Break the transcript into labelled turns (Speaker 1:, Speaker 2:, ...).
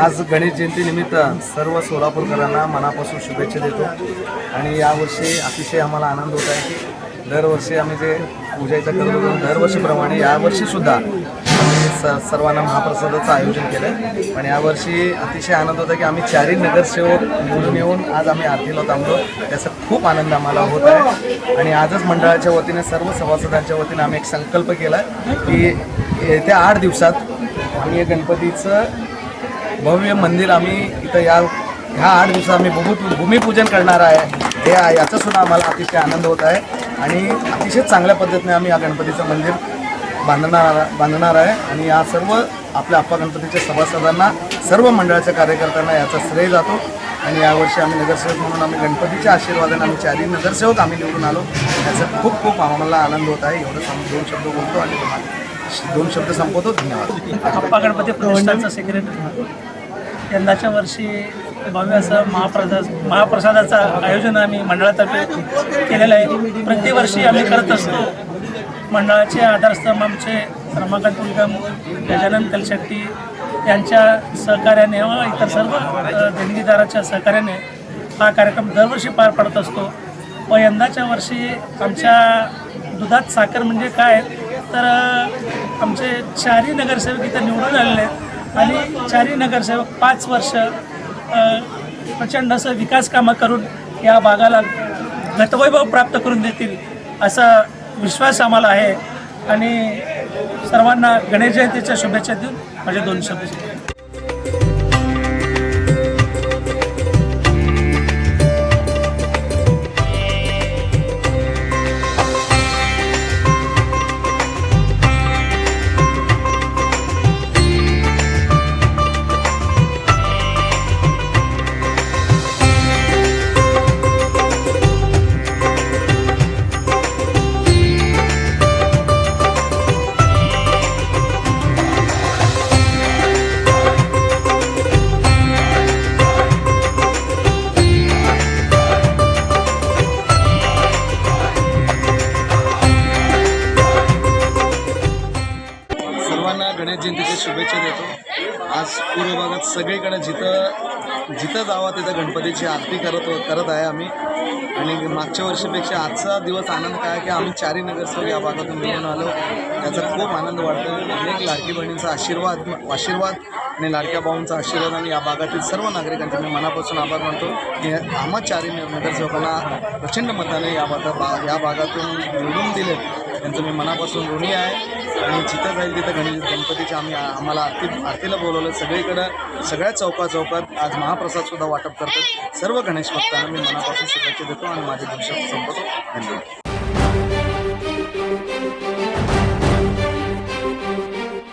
Speaker 1: आज गणेश जयंतीनिमित्त सर्व सोलापूरकरांना मनापासून शुभेच्छा देतो आणि यावर्षी अतिशय आम्हाला आनंद होत आहे की दरवर्षी आम्ही जे पूजेचं करतो दरवर्षीप्रमाणे यावर्षीसुद्धा आम्ही सर्वांना महाप्रसादाचं आयोजन केलं आहे. पण यावर्षी अतिशय आनंद होता की आम्ही चारही नगरसेवक निवडून येऊन आज आम्ही आरतीला थांबलो. त्याचा खूप आनंद आम्हाला होत आहे आणि आजच मंडळाच्या वतीने सर्व सभासदांच्या वतीने आम्ही एक संकल्प केला आहे की येत्या 8 दिवसात आम्ही गणपतीचं भव्य मंदिर आम्ही इथं ह्या 8 दिवसात आम्ही भूमिपूजन करणार आहे. हे याचासुद्धा आम्हाला अतिशय आनंद होत आहे आणि अतिशय चांगल्या पद्धतीने आम्ही या गणपतीचं मंदिर बांधणार आहे आणि या सर्व आपल्या आप्पा गणपतीच्या सभासदांना सर्व मंडळाच्या कार्यकर्त्यांना याचा श्रेय जातो. आणि यावर्षी आम्ही नगरसेवक म्हणून आम्ही गणपतीच्या आशीर्वादाने आम्ही 4ही नगरसेवक आम्ही निवडून आलो. याचा खूप खूप आम्हाला आनंद होत आहे. एवढं 2 शब्द बोलतो आणि 2 शब्द संपवतो. धन्यवाद.
Speaker 2: आप्पा गणपती प्रतिष्ठानचा सेक्रेटरी यंदाच्या वर्षी भव्य असं महाप्रसादाचं आयोजन आम्ही मंडळातर्फे केलेलं आहे. प्रतिवर्षी आम्ही करत असतो. मंडळाचे आधारस्तंभ आमचे रमाकांत उलगम, गजानन कलशेट्टी यांच्या सहकार्याने व इतर सर्व देणगीदाराच्या सहकार्याने हा कार्यक्रम दरवर्षी पार पडत असतो. व यंदाच्या वर्षी आमच्या दुधात साखर म्हणजे काय तर आमचे 4ही नगरसेवक इथं निवडून आलेले आहेत आणि 4ही नगरसेवक 5 वर्ष प्रचंड असं विकास कामं करून या भागाला गतवैभव प्राप्त करून देतील असा विश्वास आम्हाला आहे. आणि सर्वांना गणेश जयंतीच्या शुभेच्छा देऊन माझे 2 शब्द.
Speaker 1: गणेश जयंतीची शुभेच्छा देतो. आज पूर्व भागात सगळीकडे जिथं जावं तिथं गणपतीची आरती करत आहे आम्ही. आणि मागच्या वर्षीपेक्षा आजचा दिवस आनंद काय की आम्ही 4ही नगरसेवक या भागातून निवडून आलो. त्याचा खूप आनंद वाटतो. अनेक लाडकी बहिणींचा आशीर्वाद आणि लाडक्या भाऊंचा आशीर्वाद आणि या भागातील सर्व नागरिकांचे मी मनापासून आभार मानतो की आम्हा 4ही नगरसेवकांना प्रचंड मताने या भागातून निवडून दिले. त्यांचं मी मनापासून ऋणी आहे. आणि जिथं जाईल तिथं गणपतीच्या आम्हाला आरतीला बोलवलं. सगळीकडं सगळ्या चौकात आज महाप्रसादसुद्धा वाटप करतात. सर्व गणेश भक्तांना मी मनापासून शुभेच्छा देतो आणि माझे 2 शब्द संपवतो. धन्यवाद.